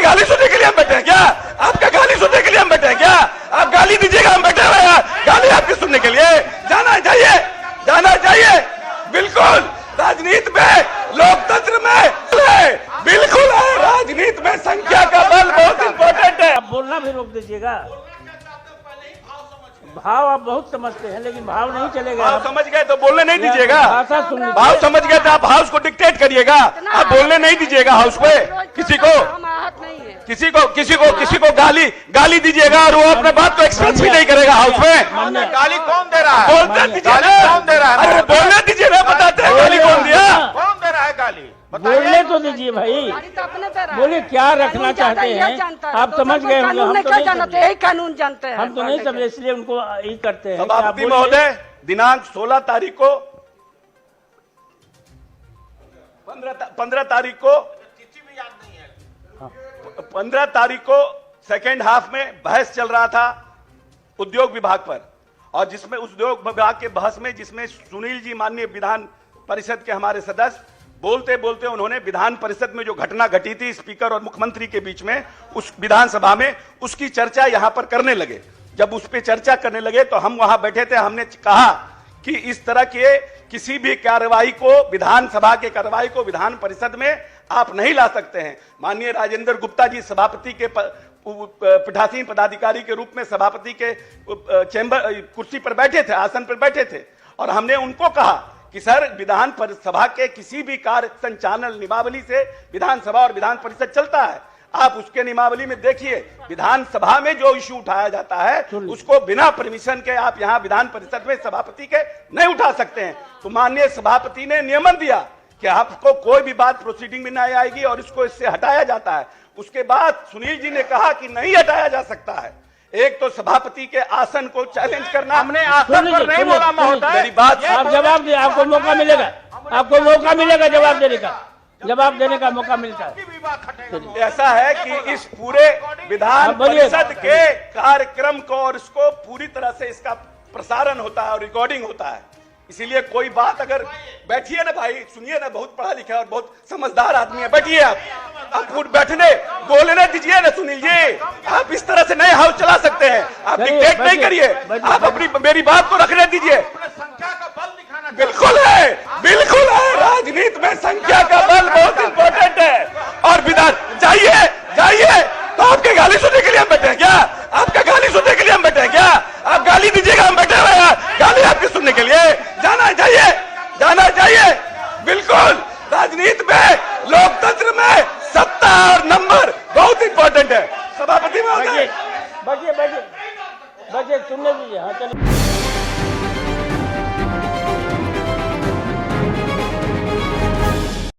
गाली सुनने के लिए हम बैठे हैं क्या? आपका गाली सुनने के लिए हम बैठे हैं क्या? आप गाली दीजिएगा, हम बैठे हुए हैं गाली आपकी सुनने के लिए। जाना चाहिए, जाना चाहिए। बिल्कुल राजनीति में, लोकतंत्र में बिल्कुल है, राजनीति में संख्या का बल बहुत इंपॉर्टेंट है। आप बोलना भी रोक दीजिएगा। भाव आप बहुत समझते हैं, लेकिन भाव नहीं चलेगा। भाव समझ गए तो बोलने नहीं दीजिएगा। भाषा सुन लीजिए। भाव समझ गए तो आप हाउस को डिक्टेट करिएगा, आप बोलने नहीं दीजिएगा हाउस पे। किसी को गाली दीजिएगा और वो अपने बात को एक्सप्रेस भी नहीं करेगा हाउस में। गाली कौन दे रहा है? बोलते दीजिए ना, कौन दे रहा है? अरे बोलने दीजिए ना, बताते हैं गाली कौन दिया। कौन दे रहा है गाली? बोलने तो दीजिए भाई, बोलिए क्या रखना चाहते हैं आप? समझ गए होंगे, हम तो नहीं समझे। यही कानून जानते हैं, हम तो नहीं समझे, इसलिए उनको यही करते हैं। सभापति महोदय, दिनांक 16 तारीख को 15 तारीख को 15 तारीख को सेकेंड हाफ में बहस चल रहा था उद्योग विभाग पर, और जिसमें उद्योग विभाग के बहस में जिसमें सुनील जी माननीय विधान परिषद के हमारे सदस्य बोलते बोलते उन्होंने विधान परिषद में जो घटना घटी थी स्पीकर और मुख्यमंत्री के बीच में उस विधानसभा में, उसकी चर्चा यहां पर करने लगे। जब उस पर चर्चा करने लगे तो हम वहां बैठे थे, हमने कहा कि इस तरह के किसी भी कार्रवाई को, विधानसभा के कार्रवाई को विधान परिषद में आप नहीं ला सकते हैं। माननीय राजेंद्र गुप्ता जी सभापति के पीठासीन पदाधिकारी के रूप में सभापति के चैम्बर कुर्सी पर बैठे थे, आसन पर बैठे थे, और हमने उनको कहा कि सर विधान सभा के किसी भी कार्य संचालन नियमावली से विधानसभा और विधान परिषद चलता है। आप उसके नियमावली में देखिए, विधानसभा में जो इश्यू उठाया जाता है उसको बिना परमिशन के आप यहां विधान परिषद में सभापति के नहीं उठा सकते हैं। तो माननीय सभापति ने नियमन दिया कि आपको कोई भी बात प्रोसीडिंग में नहीं आएगी और इसको इससे हटाया जाता है। उसके बाद सुनील जी ने कहा कि नहीं हटाया जा सकता है। एक तो सभापति के आसन को चैलेंज करना, हमने आसन पर नहीं बोला महोदय। मेरी बात आप जवाब दे, आपको मौका मिलेगा, आपको मौका मिलेगा जवाब देने का, जवाब देने का मौका मिलता है। ऐसा है कि इस पूरे विधान परिषद के कार्यक्रम को और इसको पूरी तरह से इसका प्रसारण होता है और रिकॉर्डिंग होता है, इसीलिए कोई बात अगर बैठिए ना भाई, सुनिए ना, बहुत पढ़ा लिखा और बहुत समझदार आदमी है, बैठिए आप बैठने बोलने दीजिए ना सुनील जी। आप इस तरह से नए हाउस चला सकते हैं, आप डिक्टेट नहीं करिए, आप अपनी मेरी बात को रखने दीजिए। बिल्कुल है, बिल्कुल है, राजनीति में संख्या का बल बहुत इंपॉर्टेंट है। और विधान जाइए तो आपके गाली सुनने के लिए हम बैठे हैं क्या? आपका गाली सुनने के लिए हम बैठे हैं क्या? आप गाली दीजिएगा, हम बैठे हुए हैं गाली आपकी सुनने के लिए। जाना चाहिए, जाना चाहिए। बिल्कुल राजनीति में, लोकतंत्र में सत्ता और नंबर बहुत इंपॉर्टेंट है। सभापति महोदय, बचिए सुनने दीजिए। हाँ चलिए।